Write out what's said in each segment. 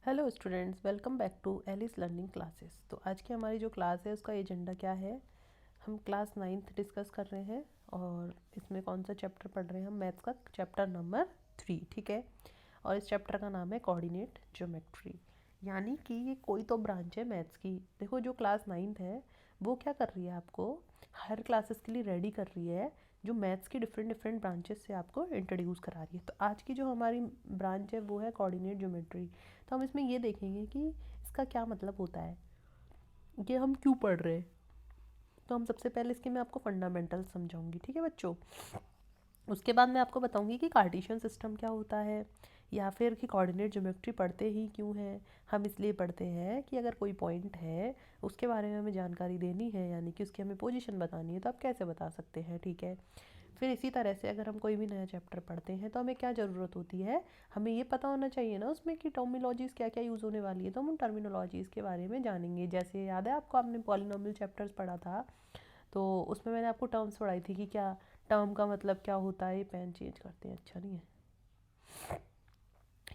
Hello students, welcome back to Alice learning classes. तो आज की हमारी जो क्लास है उसका एजेंडा क्या है। हम क्लास 9th डिस्कस कर रहे हैं और इसमें कौन सा चैप्टर पढ़ रहे हैं हम, मैथ्स का चैप्टर नंबर 3। ठीक है, और इस चैप्टर का नाम है कोऑर्डिनेट ज्योमेट्री। यानी कि ये कोई तो ब्रांच है मैथ्स की। देखो, जो क्लास 9th है वो क्या कर रही है, आपको हर क्लासेस के लिए रेडी कर रही है, जो मैथ्स की डिफरेंट डिफरेंट ब्रांचेस से आपको इंट्रोड्यूस करा रही है। तो आज की जो हमारी ब्रांच है वो है कोऑर्डिनेट ज्योमेट्री। तो हम इसमें ये देखेंगे कि इसका क्या मतलब होता है, ये हम क्यों पढ़ रहे हैं। तो हम सबसे पहले इसके मैं आपको फंडामेंटल समझाऊंगी, ठीक है बच्चों। उसके बाद मैं आपको बताऊंगी कि कार्टेशियन सिस्टम क्या होता है, या फिर कि कोऑर्डिनेट ज्योमेट्री पढ़ते ही क्यों है। हम इसलिए पढ़ते हैं कि अगर कोई पॉइंट है उसके बारे में हमें जानकारी देनी है, यानी कि उसकी हमें पोजीशन बतानी है, तो आप कैसे बता सकते हैं। ठीक है, फिर इसी तरह से अगर हम कोई भी नया चैप्टर पढ़ते हैं तो हमें क्या ज़रूरत होती है, हमें ये पता होना चाहिए ना उसमें कि टर्मिनोलॉजीज़ क्या क्या यूज़ होने वाली है। तो हम उन टर्मिनोलॉजीज़ के बारे में जानेंगे। जैसे याद है आपको, आपने पॉलिनोमियल चैप्टर्स पढ़ा था, तो उसमें मैंने आपको टर्म्स पढ़ाई थी कि क्या टर्म का मतलब क्या होता है। ये पेन चेंज करते हैं, अच्छा नहीं है,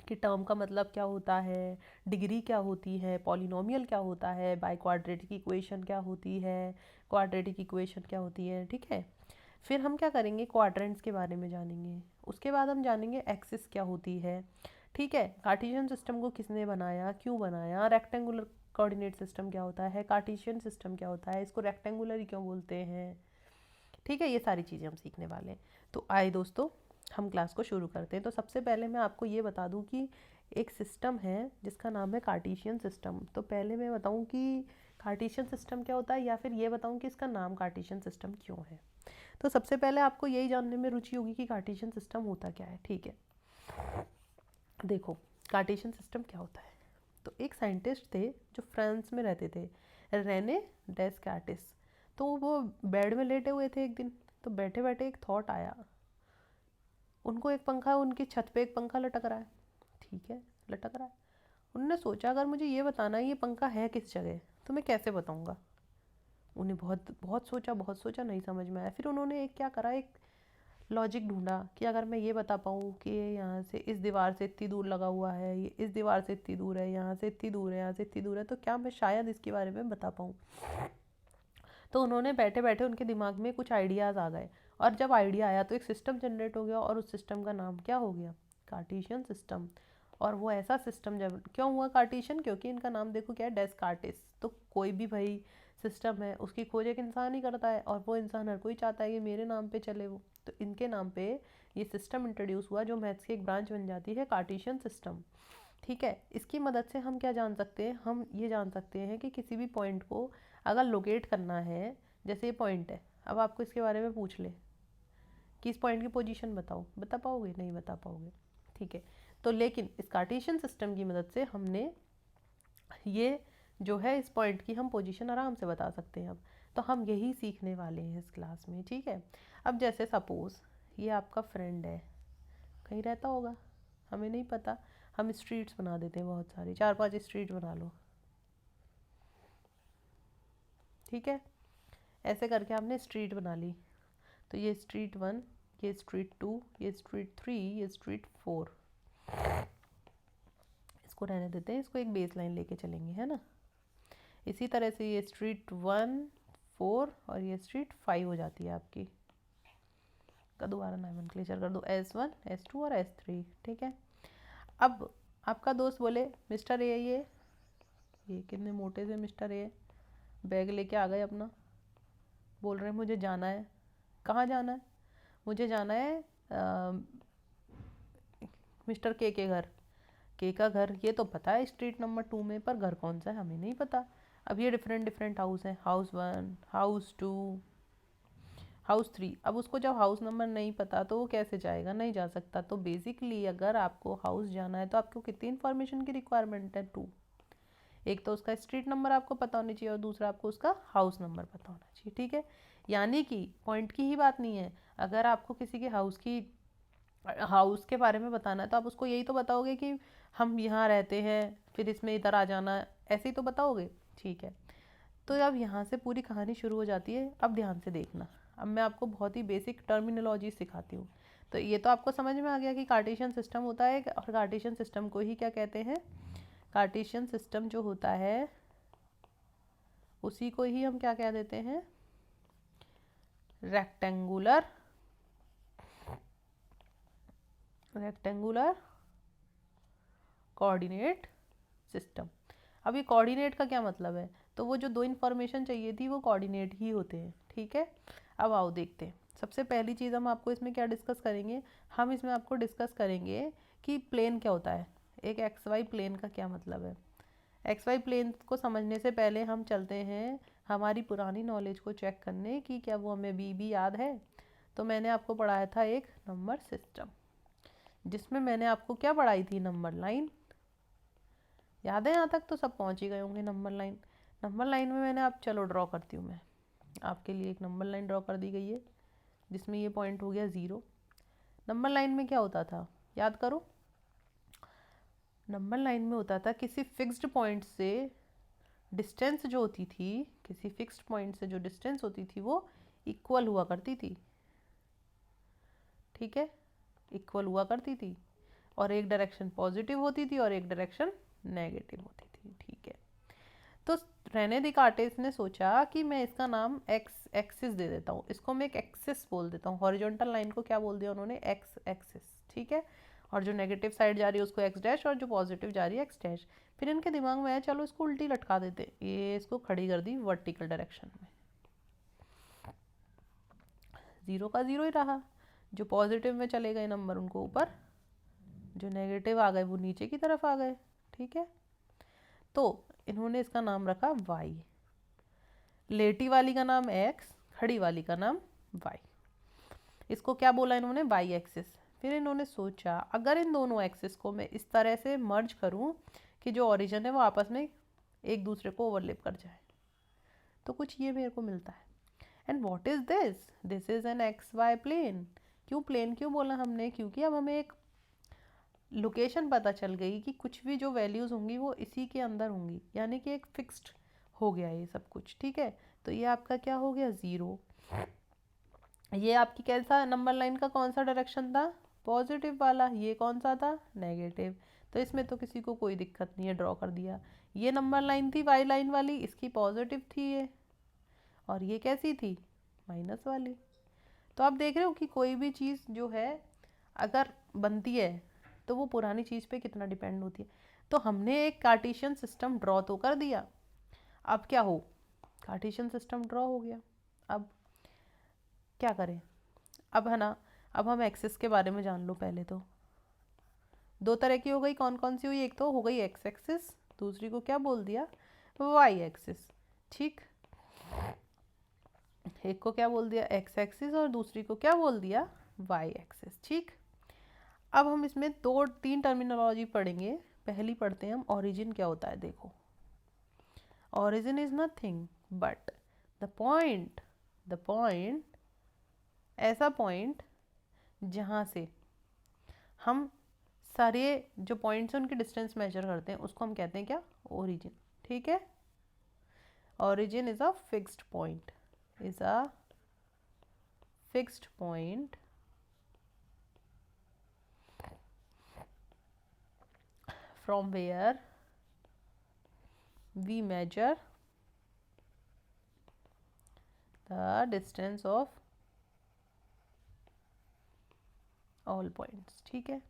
कि टर्म का मतलब क्या होता है, डिग्री क्या होती है, पॉलिनोमियल क्या होता है, बाय क्वाड्रेटिक इक्वेशन क्या होती है, क्वाड्रेटिक इक्वेशन क्या होती है। ठीक है, फिर हम क्या करेंगे, क्वाड्रेंट्स के बारे में जानेंगे। उसके बाद हम जानेंगे एक्सिस क्या होती है। ठीक है, कार्टेशियन सिस्टम को किसने बनाया, क्यों बनाया, रेक्टेंगुलर कोऑर्डिनेट सिस्टम क्या होता है, कार्टेशियन सिस्टम क्या होता है, इसको रेक्टेंगुलर ही क्यों बोलते हैं। ठीक है, ये सारी चीज़ें हम सीखने वाले हैं। तो आए दोस्तों, हम क्लास को शुरू करते हैं। तो सबसे पहले मैं आपको ये बता दूं कि एक सिस्टम है जिसका नाम है कार्टेशियन सिस्टम। तो पहले मैं बताऊं कि कार्टेशियन सिस्टम क्या होता है, या फिर ये बताऊं कि इसका नाम कार्टेशियन सिस्टम क्यों है। तो सबसे पहले आपको यही जानने में रुचि होगी कि कार्टेशियन सिस्टम होता क्या है। ठीक है, देखो कार्टेशियन सिस्टम क्या होता है। तो एक साइंटिस्ट थे जो फ्रांस में रहते थे, रेने डेस्कार्टिस। तो वो बेड में लेटे हुए थे एक दिन। तो बैठे बैठे एक थॉट आया उनको, एक पंखा, उनकी छत पे एक पंखा लटक रहा है। ठीक है, लटक रहा है। उन्होंने सोचा अगर मुझे ये बताना है ये पंखा है किस जगह, तो मैं कैसे बताऊंगा। उन्हें बहुत बहुत सोचा, नहीं समझ में आया। फिर उन्होंने एक क्या करा, एक लॉजिक ढूंढा कि अगर मैं ये बता पाऊँ कि ये यहाँ से इस दीवार से इतनी दूर लगा हुआ है, ये इस दीवार से इतनी दूर है, यहाँ से इतनी दूर है, यहाँ से इतनी दूर है, तो क्या मैं शायद इसके बारे में बता पाऊँ। तो उन्होंने बैठे बैठे, उनके दिमाग में कुछ आइडियाज़ आ गए, और जब आइडिया आया तो एक सिस्टम जनरेट हो गया, और उस सिस्टम का नाम क्या हो गया, कार्टेशियन सिस्टम। और वो ऐसा सिस्टम जब क्यों हुआ कार्टेशियन, क्योंकि इनका नाम देखो क्या है, डेस्कार्टिस। तो कोई भी भाई सिस्टम है उसकी खोज एक इंसान ही करता है, और वो इंसान हर कोई चाहता है कि मेरे नाम पे चले वो। तो इनके नाम पे ये सिस्टम इंट्रोड्यूस हुआ, जो मैथ्स की एक ब्रांच बन जाती है, कार्टेशियन सिस्टम। ठीक है, इसकी मदद से हम क्या जान सकते हैं, हम ये जान सकते हैं कि किसी भी पॉइंट को अगर लोकेट करना है, जैसे ये पॉइंट है, अब आपको इसके बारे में पूछ ले कि इस पॉइंट की पोजीशन बताओ, बता पाओगे, नहीं बता पाओगे। ठीक है, तो लेकिन इस कार्टेशियन सिस्टम की मदद से हमने ये जो है, इस पॉइंट की हम पोजीशन आराम से बता सकते हैं। अब तो हम यही सीखने वाले हैं इस क्लास में। ठीक है, अब जैसे सपोज़ ये आपका फ्रेंड है, कहीं रहता होगा, हमें नहीं पता। हम स्ट्रीट्स बना देते हैं, बहुत सारी, 4-5 स्ट्रीट बना लो। ठीक है, ऐसे करके आपने स्ट्रीट बना ली। तो ये स्ट्रीट 1, ये स्ट्रीट 2, ये स्ट्रीट 3, ये स्ट्रीट 4। इसको रहने देते हैं, इसको एक बेस लाइन लेके चलेंगे, है ना। इसी तरह से ये स्ट्रीट 1, 4 और ये स्ट्रीट 5 हो जाती है आपकी। का दोबारा नोमेनक्लेचर कर दो, S1, S2 और S3। ठीक है, अब आपका दोस्त बोले मिस्टर ए, ये कितने मोटे से मिस्टर ए, बैग लेके आ गए अपना, बोल रहे हैं मुझे जाना है। कहाँ जाना है, मुझे जाना है मिस्टर के घर। के का घर ये तो पता है स्ट्रीट नंबर 2 में, पर घर कौन सा है हमें नहीं पता। अब ये डिफरेंट डिफरेंट हाउस है, हाउस 1, हाउस 2, हाउस 3। अब उसको जब हाउस नंबर नहीं पता तो वो कैसे जाएगा, नहीं जा सकता। तो बेसिकली अगर आपको हाउस जाना है तो आपको कितनी इन्फॉर्मेशन की रिक्वायरमेंट है, 2। एक तो उसका स्ट्रीट नंबर आपको पता होनी चाहिए, और दूसरा आपको उसका हाउस नंबर पता होना चाहिए। ठीक है, यानी कि पॉइंट की ही बात नहीं है, अगर आपको किसी के हाउस के बारे में बताना है तो आप उसको यही तो बताओगे कि हम यहाँ रहते हैं, फिर इसमें इधर आ जाना, ऐसे ही तो बताओगे। ठीक है, तो अब यहाँ से पूरी कहानी शुरू हो जाती है। अब ध्यान से देखना, अब मैं आपको बहुत ही बेसिक टर्मिनोलॉजी सिखाती हूँ। तो ये तो आपको समझ में आ गया कि कार्टेशियन सिस्टम होता है, और कार्टेशियन सिस्टम को ही क्या कहते हैं, कार्टेशियन सिस्टम जो होता है उसी को ही हम क्या कह देते हैं, रेक्टेंगुलर कोऑर्डिनेट सिस्टम। अब ये कोऑर्डिनेट का क्या मतलब है, तो वो जो दो इन्फॉर्मेशन चाहिए थी वो कोऑर्डिनेट ही होते हैं, ठीक है। अब आओ देखते हैं, सबसे पहली चीज़ हम आपको इसमें क्या डिस्कस करेंगे, हम इसमें आपको डिस्कस करेंगे कि प्लेन क्या होता है, एक एक्स वाई प्लेन का क्या मतलब है। एक्स वाई प्लेन को समझने से पहले हम चलते हैं हमारी पुरानी नॉलेज को चेक करने कि क्या वो हमें भी याद है। तो मैंने आपको पढ़ाया था एक नंबर सिस्टम, जिसमें मैंने आपको क्या पढ़ाई थी, नंबर लाइन। याद है, यहाँ तक तो सब पहुँच ही गए होंगे। नंबर लाइन, नंबर लाइन में मैंने, आप चलो ड्रॉ करती हूँ मैं आपके लिए, एक नंबर लाइन ड्रॉ कर दी गई है जिसमें ये पॉइंट हो गया 0। नंबर लाइन में क्या होता था, याद करो। नंबर लाइन में होता था किसी फिक्स्ड पॉइंट से डिस्टेंस जो होती थी, किसी फिक्स्ड पॉइंट से जो डिस्टेंस होती थी वो इक्वल हुआ करती थी, ठीक है, इक्वल हुआ करती थी, और एक डायरेक्शन पॉजिटिव होती थी और एक डायरेक्शन नेगेटिव होती थी, ठीक है। तो रेने दिकार्टेस ने सोचा कि मैं इसका नाम एक्स एक्सिस दे देता हूँ, इसको मैं एक एक्सिस बोल देता हूँ। हॉरिजॉन्टल लाइन को क्या बोल दिया उन्होंने, एक्स एक्सिस, ठीक है। और जो नेगेटिव साइड जा रही है उसको एक्स डैश, और जो पॉजिटिव जा रही है एक्स डैश। फिर इनके दिमाग में आया चलो इसको उल्टी लटका देते, ये इसको खड़ी कर दी वर्टिकल डायरेक्शन में। 0 का 0 ही रहा, जो पॉजिटिव में चले गए नंबर उनको ऊपर, जो नेगेटिव आ गए वो नीचे की तरफ आ गए, ठीक है। तो इन्होंने इसका नाम रखा y, लेटी वाली का नाम x, खड़ी वाली का नाम y। इसको क्या बोला इन्होंने, y एक्सिस। फिर इन्होंने सोचा अगर इन दोनों एक्सिस को मैं इस तरह से मर्ज करूं कि जो ओरिजिन है वो आपस में एक दूसरे को ओवरलैप कर जाए, तो कुछ ये मेरे को मिलता है। And what is this, this is an x y plane. क्यों प्लेन क्यों बोला हमने, क्योंकि अब हमें एक लोकेशन पता चल गई कि कुछ भी जो वैल्यूज़ होंगी वो इसी के अंदर होंगी, यानी कि एक फिक्स्ड हो गया ये सब कुछ, ठीक है। तो ये आपका क्या हो गया, 0। ये आपकी कैसा नंबर लाइन का कौन सा डायरेक्शन था, पॉजिटिव वाला, ये कौन सा था, नेगेटिव। तो इसमें तो किसी को कोई दिक्कत नहीं है, ड्रॉ कर दिया। ये नंबर लाइन थी वाई लाइन वाली, इसकी पॉजिटिव थी ये, और ये कैसी थी, माइनस वाली। तो आप देख रहे हो कि कोई भी चीज़ जो है अगर बनती है तो वो पुरानी चीज़ पे कितना डिपेंड होती है। तो हमने एक कार्टेशियन सिस्टम ड्रॉ तो कर दिया, अब क्या हो, कार्टेशियन सिस्टम ड्रॉ हो गया। अब क्या करें, अब है ना, अब हम एक्सिस के बारे में जान लो पहले। तो दो तरह की हो गई, कौन कौन सी हुई, एक तो हो गई एक्स एक्सिस, दूसरी को क्या बोल दिया, वाई एक्सिस, ठीक। एक को क्या बोल दिया, एक्स एक्सिस, और दूसरी को क्या बोल दिया, वाई एक्सिस, ठीक। अब हम इसमें 2-3 टर्मिनोलॉजी पढ़ेंगे। पहली पढ़ते हैं हम, ओरिजिन क्या होता है। देखो, origin is nothing but the point, ऐसा पॉइंट जहाँ से हम सारे जो पॉइंट्स हैं उनकी डिस्टेंस मेजर करते हैं, उसको हम कहते हैं क्या, ओरिजिन, ठीक है। Origin is a fixed point, is a fixed point from where we measure the distance of all points, ठीक है।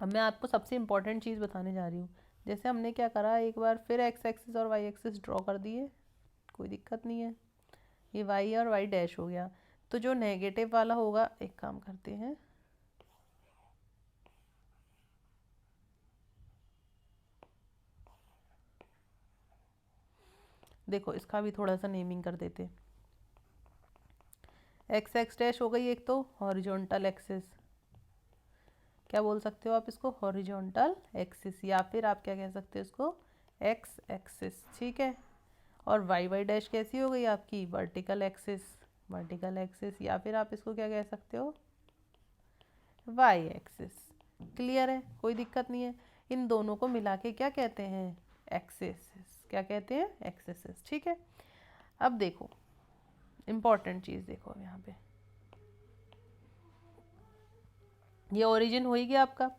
अब मैं आपको सबसे इम्पोर्टेंट चीज़ बताने जा रही हूँ। जैसे हमने क्या करा, एक बार फिर एक्स एक्सिस और वाई एक्सिस ड्रॉ कर दिए, कोई दिक्कत नहीं है, ये वाई और वाई डैश हो गया। तो जो नेगेटिव वाला होगा, एक काम करते हैं, देखो इसका भी थोड़ा सा नेमिंग कर देते। एक्स एक्स डैश हो गई एक तो हॉरिजॉन्टल एक्सिस, क्या बोल सकते हो आप इसको, हॉरिजॉन्टल एक्सिस, या फिर आप क्या कह सकते हो इसको, एक्स एक्सिस, ठीक है। और वाई वाई डैश कैसी हो गई आपकी, वर्टिकल एक्सिस, या फिर आप इसको क्या कह सकते हो, वाई एक्सिस। क्लियर है, कोई दिक्कत नहीं है। इन दोनों को मिला के क्या कहते हैं, एक्सिस, क्या कहते हैं, एक्सिस, ठीक है। अब देखो इम्पॉर्टेंट चीज़ देखो, अब यहाँ पे ये ओरिजिन हो ही गया आपका।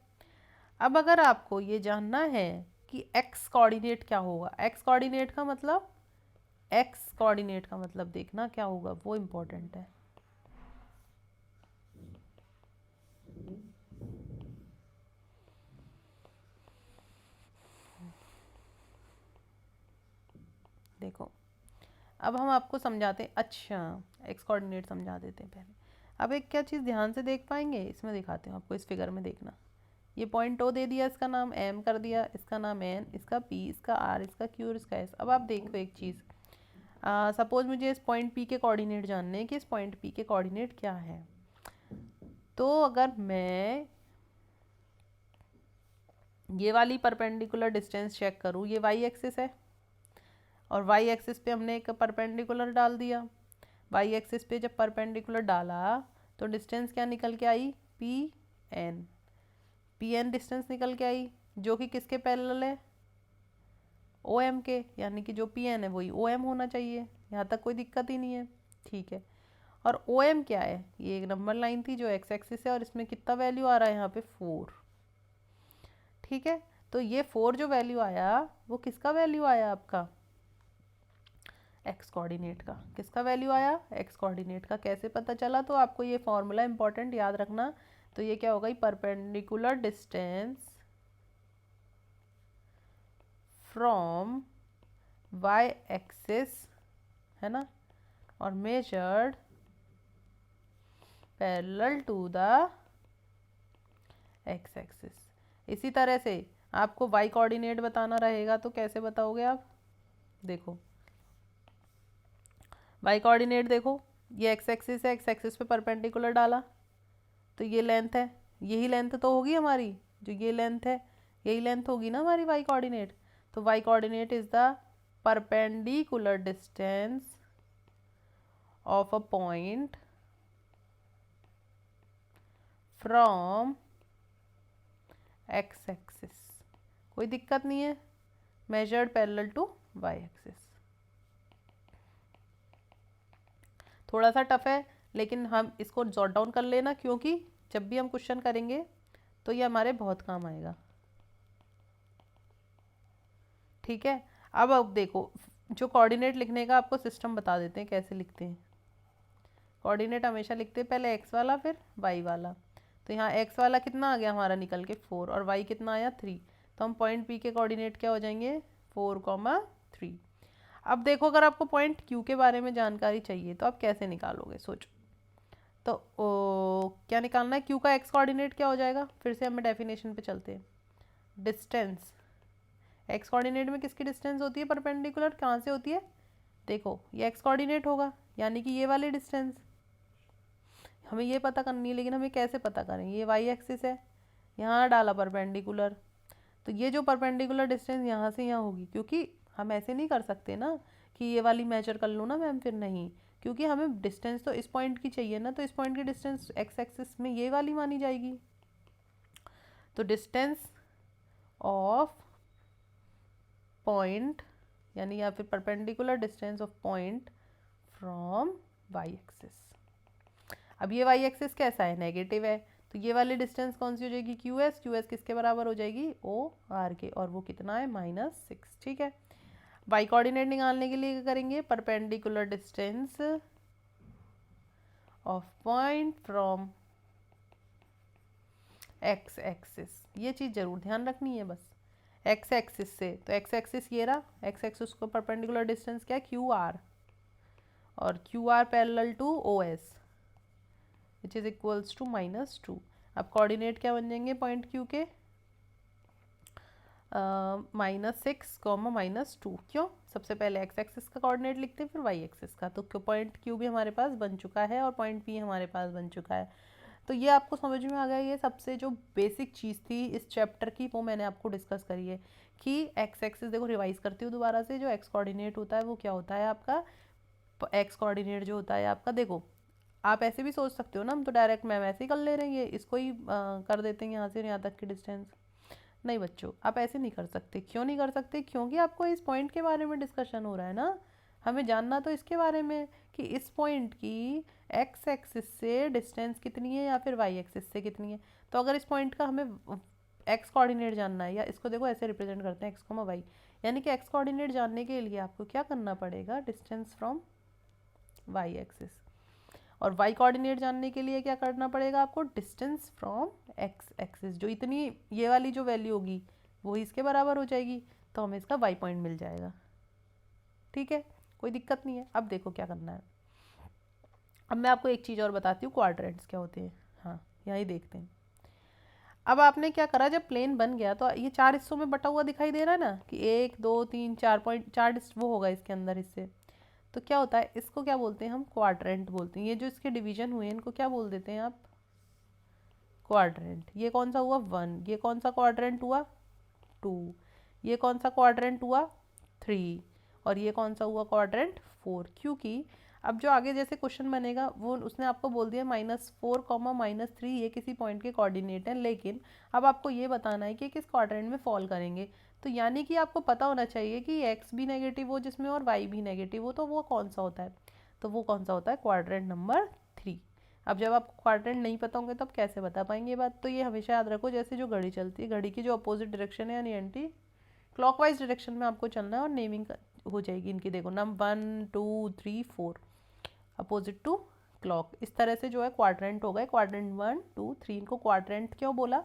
अब अगर आपको ये जानना है कि एक्स कोऑर्डिनेट क्या होगा, एक्स कोऑर्डिनेट का मतलब, एक्स कोऑर्डिनेट का मतलब देखना क्या होगा, वो इम्पोर्टेंट है। देखो अब हम आपको समझाते हैं, अच्छा एक्स कोऑर्डिनेट समझा देते हैं पहले। अब एक क्या चीज़ ध्यान से देख पाएंगे, इसमें दिखाते हैं आपको, इस फिगर में देखना। ये पॉइंट ओ दे दिया, इसका नाम एम कर दिया, इसका नाम एन, इसका पी, इसका आर, इसका क्यू और इसका एस। अब आप देखो एक चीज़, सपोज मुझे इस पॉइंट पी के कोऑर्डिनेट जानने हैं कि इस पॉइंट पी के कोऑर्डिनेट क्या है। तो अगर मैं ये वाली परपेंडिकुलर डिस्टेंस चेक करूँ, ये वाई एक्सिस है और वाई एक्सिस पे हमने एक परपेंडिकुलर डाल दिया। वाई एक्सिस पे जब परपेंडिकुलर डाला तो डिस्टेंस क्या निकल के आई, P N. P N distance निकल के आई जो कि किसके पैरेलल है, ओ एम के, यानी कि जो पी एन है वही ओ एम होना चाहिए। यहाँ तक कोई दिक्कत ही नहीं है, ठीक है। और ओ एम क्या है, ये एक नंबर लाइन थी जो एक्स एक्सिस है और इसमें कितना वैल्यू आ रहा है यहाँ पे 4, ठीक है। तो ये 4 जो वैल्यू आया वो किसका वैल्यू आया आपका, एक्स कोऑर्डिनेट का। किसका वैल्यू आया, एक्स कोऑर्डिनेट का। कैसे पता चला, तो आपको ये फॉर्मूला इंपॉर्टेंट याद रखना। तो ये क्या होगा, perpendicular distance from Y axis, है ना, और measured parallel to the x axis. इसी तरह से आपको वाई कोऑर्डिनेट बताना रहेगा, तो कैसे बताओगे आप, देखो वाई कोऑर्डिनेट देखो, ये एक्स एक्सिस है, एक्स एक्सिस पे परपेंडिकुलर डाला तो ये लेंथ है, यही लेंथ तो होगी हमारी, जो ये लेंथ है यही लेंथ होगी ना हमारी वाई कोऑर्डिनेट। तो y coordinate is the perpendicular distance of a point from x axis, कोई दिक्कत नहीं है, measured parallel to y axis. थोड़ा सा टफ है लेकिन हम इसको जॉट डाउन कर लेना, क्योंकि जब भी हम क्वेश्चन करेंगे तो ये हमारे बहुत काम आएगा, ठीक है। अब देखो, जो कोऑर्डिनेट लिखने का आपको सिस्टम बता देते हैं कैसे लिखते हैं। कोऑर्डिनेट हमेशा लिखते हैं पहले एक्स वाला फिर वाई वाला। तो यहाँ एक्स वाला कितना आ गया हमारा निकल के 4 और वाई कितना आया 3। तो हम पॉइंट पी के कोऑर्डिनेट क्या हो जाएंगे, 4,3। अब देखो अगर आपको पॉइंट क्यू के बारे में जानकारी चाहिए तो आप कैसे निकालोगे, सोचो। तो क्या निकालना है, क्यू का एक्स कोऑर्डिनेट क्या हो जाएगा, फिर से हमें डेफिनेशन पे चलते हैं। डिस्टेंस, एक्स कोऑर्डिनेट में किसकी डिस्टेंस होती है परपेंडिकुलर, कहाँ से होती है, देखो ये एक्स कोऑर्डिनेट होगा यानी कि ये वाली डिस्टेंस हमें ये पता करनी है। लेकिन हमें कैसे पता करें, ये वाई एक्सिस है, यहाँ डाला परपेंडिकुलर, तो ये जो परपेंडिकुलर डिस्टेंस यहाँ से यहाँ होगी, क्योंकि हम ऐसे नहीं कर सकते ना कि ये वाली मेजर कर लूँ ना मैम, फिर नहीं, क्योंकि हमें डिस्टेंस तो इस पॉइंट की चाहिए ना, तो इस पॉइंट की डिस्टेंस एक्स एक्सिस में ये वाली मानी जाएगी। तो डिस्टेंस ऑफ पॉइंट, यानी या फिर perpendicular distance of point from Y axis. अब ये वाई एक्सिस कैसा है, नेगेटिव है, तो ये वाली डिस्टेंस कौन सी हो जाएगी, क्यू एस। क्यू एस किसके बराबर हो जाएगी, ओ आर के, और वो कितना है -6, ठीक है। वाई कोऑर्डिनेट निकालने के लिए क्या करेंगे, perpendicular distance of point from x axis. ये चीज़ जरूर ध्यान रखनी है बस, एक्स एक्सिस से, तो एक्स एक्सिस ये रहा, एक्स एक्सिस को परपेंडिकुलर डिस्टेंस क्या है, क्यू आर, और Q R parallel to O S which is equals to -2। अब कोऑर्डिनेट क्या बन जाएंगे पॉइंट क्यू के, -6, -2। क्यों, सबसे पहले एक्स एक्सिस का कोऑर्डिनेट लिखते हैं फिर वाई एक्सिस का। तो पॉइंट क्यू भी हमारे पास बन चुका है और पॉइंट पी हमारे पास बन चुका है। तो ये आपको समझ में आ गया, ये सबसे जो बेसिक चीज़ थी इस चैप्टर की वो मैंने आपको डिस्कस करी है कि एक्स एक्सिस, देखो रिवाइज करती हूँ दोबारा से, जो एक्स कोऑर्डिनेट होता है वो क्या होता है आपका, एक्स कोऑर्डिनेट जो होता है आपका, देखो आप ऐसे भी सोच सकते हो ना, हम तो डायरेक्ट मैम ऐसे ही कर ले रहे हैं, इसको ही कर देते हैं यहाँ से यहाँ तक की डिस्टेंस। नहीं बच्चों, आप ऐसे नहीं कर सकते। क्यों नहीं कर सकते, क्योंकि आपको इस पॉइंट के बारे में डिस्कशन हो रहा है ना, हमें जानना तो इसके बारे में कि इस पॉइंट की एक्स एक्सिस से डिस्टेंस कितनी है या फिर वाई एक्सिस से कितनी है। तो अगर इस पॉइंट का हमें एक्स कोऑर्डिनेट जानना है, या इसको देखो ऐसे रिप्रेजेंट करते हैं एक्स कॉमा वाई, यानी कि एक्स कोऑर्डिनेट जानने के लिए आपको क्या करना पड़ेगा, डिस्टेंस फ्रॉम वाई एक्सिस, और वाई कोऑर्डिनेट जानने के लिए क्या करना पड़ेगा आपको, डिस्टेंस फ्रॉम एक्स एक्सिस। जो इतनी ये वाली जो वैल्यू होगी वो इसके बराबर हो जाएगी, तो हमें इसका वाई पॉइंट मिल जाएगा। ठीक है, कोई दिक्कत नहीं है। अब देखो क्या करना है, अब मैं आपको एक चीज़ और बताती हूँ, क्वाड्रेंट्स क्या होते हैं। हाँ, यही देखते हैं। अब आपने क्या करा, जब प्लेन बन गया तो ये 4 हिस्सों में बटा हुआ दिखाई दे रहा है ना, कि 1 2 3 4 पॉइंट 4 वो होगा इसके अंदर हिस्से। तो क्या होता है, इसको क्या बोलते हैं हम, क्वाड्रेंट बोलते हैं। ये जो इसके डिवीजन हुए हैं इनको क्या बोल देते हैं आप, क्वाड्रेंट। ये कौन सा हुआ 1, ये कौन सा क्वाड्रेंट हुआ 2, ये कौन सा क्वाड्रेंट हुआ 3, और ये कौन सा हुआ क्वाड्रेंट 4। क्योंकि अब जो आगे जैसे क्वेश्चन बनेगा वो उसने आपको बोल दिया -4, -3 ये किसी पॉइंट के कोऑर्डिनेट हैं, लेकिन अब आपको ये बताना है कि किस क्वाड्रेंट में फॉल करेंगे। तो यानी कि आपको पता होना चाहिए कि एक्स भी नेगेटिव हो जिसमें और वाई भी नेगेटिव हो, तो वो कौन सा होता है, तो वो कौन सा होता है, क्वाड्रेंट नंबर 3। अब जब आपको क्वाड्रेंट नहीं पता होंगे तो आप कैसे बता पाएंगे ये बात। तो ये हमेशा याद रखो, जैसे जो घड़ी चलती है, घड़ी की जो अपोजिट डायरेक्शन है यानी एंटी क्लॉकवाइज डायरेक्शन में आपको चलना है, और नेमिंग हो जाएगी इनकी। देखो नंबर 1 2 3 4 अपोजिट टू क्लॉक, इस तरह से जो है क्वाड्रेंट हो गए। क्वाड्रेंट 1 2 3, इनको क्वाड्रेंट क्यों बोला,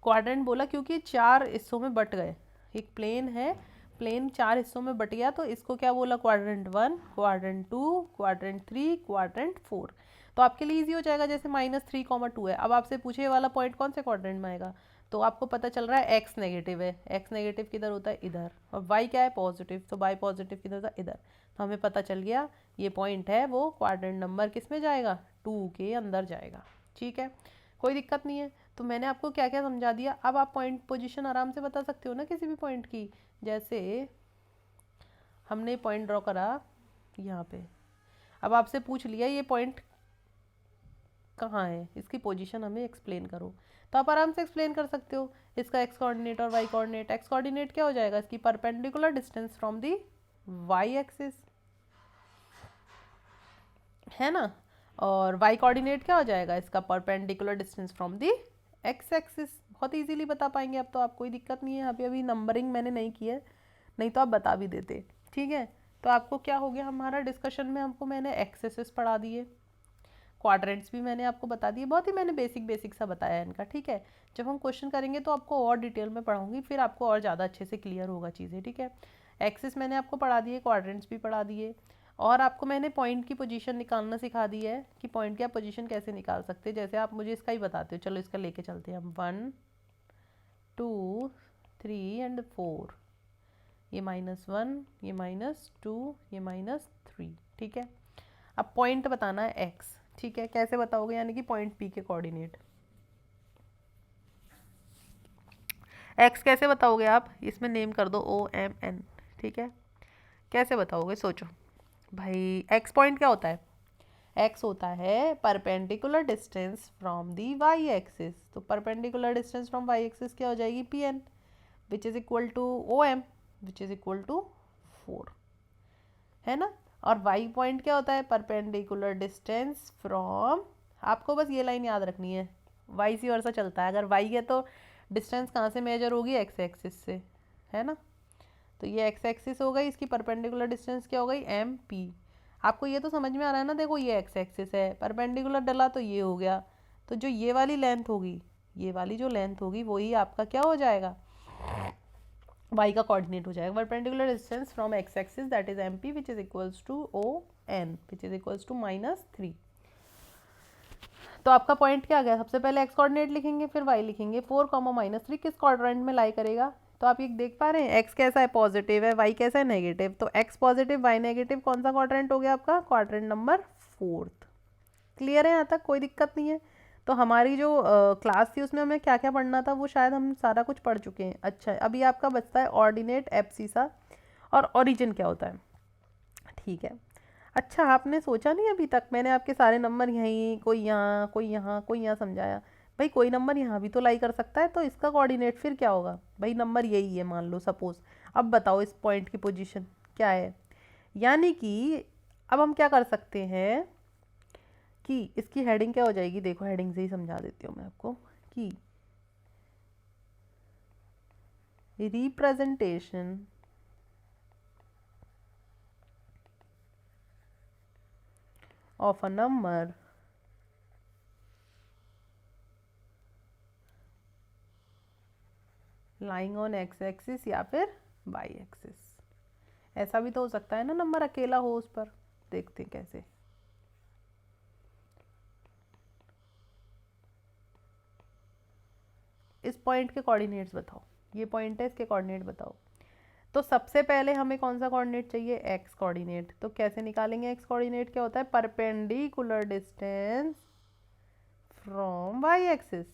क्वाड्रेंट बोला क्योंकि 4 हिस्सों में बट गए। एक प्लेन है, प्लेन 4 हिस्सों में बट गया, तो इसको क्या बोला, क्वाड्रेंट 1, क्वाड्रेंट 2, क्वाड्रेंट 3, क्वाड्रेंट 4। तो आपके लिए इजी हो जाएगा, जैसे -3, 2 है। अब आपसे पूछे ये वाला पॉइंट कौन से क्वाड्रेंट में आएगा, तो आपको पता चल रहा है एक्स नेगेटिव है, एक्स नेगेटिव किधर होता है, इधर, और वाई क्या है, पॉजिटिव, तो वाई पॉजिटिव किधर था, इधर। तो हमें पता चल गया ये पॉइंट है वो क्वाड्रेंट नंबर किस में जाएगा, 2 के अंदर जाएगा। ठीक है, कोई दिक्कत नहीं है। तो मैंने आपको क्या क्या समझा दिया। अब आप पॉइंट पोजीशन आराम से बता सकते हो ना किसी भी पॉइंट की। जैसे हमने पॉइंट ड्रॉ करा यहाँ पे, अब आपसे पूछ लिया ये पॉइंट कहाँ है, इसकी पोजीशन हमें एक्सप्लेन करो, तो आप आराम से एक्सप्लेन कर सकते हो। इसका एक्स कोऑर्डिनेट और वाई कोऑर्डिनेट, एक्स कोऑर्डिनेट क्या हो जाएगा, इसकी perpendicular distance from the Y axis, है ना, और वाई कोऑर्डिनेट क्या हो जाएगा, इसका perpendicular distance from the x axis. बहुत इजीली बता पाएंगे अब तो आप, कोई दिक्कत नहीं है। अभी अभी नंबरिंग मैंने नहीं की है, नहीं तो आप बता भी देते। ठीक है, तो आपको क्या हो गया, हमारा डिस्कशन में हमको मैंने एक्सेसेस पढ़ा दिए, क्वाड्रेंट्स भी मैंने आपको बता दिए, बहुत ही मैंने बेसिक सा बताया इनका। ठीक है, जब हम क्वेश्चन करेंगे तो आपको और डिटेल में पढ़ाऊंगी, फिर आपको और ज़्यादा अच्छे से क्लियर होगा चीज़ें। ठीक है, एक्सिस मैंने आपको पढ़ा दिए, क्वाड्रेंट्स भी पढ़ा दिए, और आपको मैंने पॉइंट की पोजीशन निकालना सिखा दी है कि पॉइंट की आप पोजीशन कैसे निकाल सकते हैं। जैसे आप मुझे इसका ही बताते हो, चलो इसका लेके चलते हैं हम। 1 2 3 एंड 4, ये -1, ये -2, ये -3। ठीक है, अब पॉइंट बताना है एक्स। ठीक है, कैसे बताओगे, यानी कि पॉइंट पी के कोऑर्डिनेट एक्स कैसे बताओगे आप, इसमें नेम कर दो OMN। ठीक है, कैसे बताओगे, सोचो भाई। एक्स पॉइंट क्या होता है, एक्स होता है perpendicular distance from the Y axis. तो perpendicular distance from Y axis क्या हो जाएगी, PN, which is equal to OM, which is equal to 4, है ना। और वाई पॉइंट क्या होता है, परपेंडिकुलर डिस्टेंस फ्रॉम, आपको बस ये लाइन याद रखनी है, वाई सी वर्षा चलता है। अगर वाई है तो डिस्टेंस कहाँ से मेजर होगी, एक्स एक्सिस से, है ना। तो ये एक्स एक्सिस हो गई, इसकी परपेंडिकुलर डिस्टेंस क्या हो गई, MP। आपको ये तो समझ में आ रहा है ना, देखो ये एक्स एक्सिस है, परपेंडिकुलर डला तो ये हो गया, तो जो ये वाली लेंथ होगी, ये वाली जो लेंथ होगी वही आपका क्या हो जाएगा, वाई का कोऑर्डिनेट हो जाएगा। Perpendicular distance from x axis that is MP which is equals to ON which is equals to -3। तो आपका पॉइंट क्या आ गया, सबसे पहले एक्स कोऑर्डिनेट लिखेंगे, फिर वाई लिखेंगे। 4, -3 किस क्वाड्रेंट में लाई करेगा, तो आप ये देख पा रहे हैं, एक्स कैसा है, पॉजिटिव है, वाई कैसा है, नेगेटिव। तो एक्स पॉजिटिव वाई नेगेटिव कौन सा क्वाड्रेंट हो गया आपका, क्वाड्रेंट नंबर 4। क्लियर है यहाँ तक, कोई दिक्कत नहीं है। तो हमारी जो क्लास थी उसमें हमें क्या क्या पढ़ना था वो शायद हम सारा कुछ पढ़ चुके हैं। अच्छा, अभी आपका बचता है ऑर्डिनेट, एब्सिसा और ओरिजिन क्या होता है। ठीक है, अच्छा आपने सोचा नहीं अभी तक, मैंने आपके सारे नंबर यहीं, कोई यहाँ कोई यहाँ कोई यहाँ समझाया, भाई कोई नंबर यहाँ भी तो लाई कर सकता है, तो इसका कोऑर्डिनेट फिर क्या होगा, भाई नंबर यही है मान लो सपोज। अब बताओ इस पॉइंट की पोजीशन क्या है, यानी कि अब हम क्या कर सकते हैं कि इसकी हेडिंग क्या हो जाएगी, देखो हेडिंग से ही समझा देती हूँ मैं आपको कि representation of a number lying on x axis या फिर y एक्सिस। ऐसा भी तो हो सकता है ना नंबर अकेला हो उस पर। देखते हैं कैसे। इस पॉइंट के कोऑर्डिनेट्स बताओ, ये पॉइंट है, इसके कोऑर्डिनेट बताओ। तो सबसे पहले हमें कौन सा कोऑर्डिनेट चाहिए, एक्स कोऑर्डिनेट। तो कैसे निकालेंगे एक्स कोऑर्डिनेट, क्या होता है, perpendicular distance from Y axis.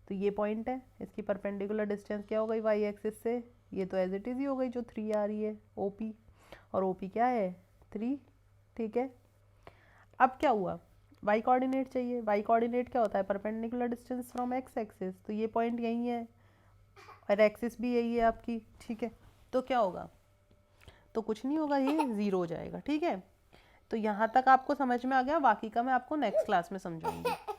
तो ये पॉइंट है, इसकी परपेंडिकुलर डिस्टेंस क्या हो गई वाई एक्सिस से, ये तो एज इट इज़ ही हो गई जो 3 आ रही है ओपी, और ओपी क्या है 3, ठीक है। अब क्या हुआ, वाई कोऑर्डिनेट चाहिए। वाई कोऑर्डिनेट क्या होता है, perpendicular distance from x axis. तो ये पॉइंट यही है और एक्सिस भी यही है आपकी, ठीक है। तो क्या होगा, तो कुछ नहीं होगा, ये 0 हो जाएगा, ठीक है। तो यहाँ तक आपको समझ में आ गया, बाकी का मैं आपको नेक्स्ट क्लास में समझाऊंगी।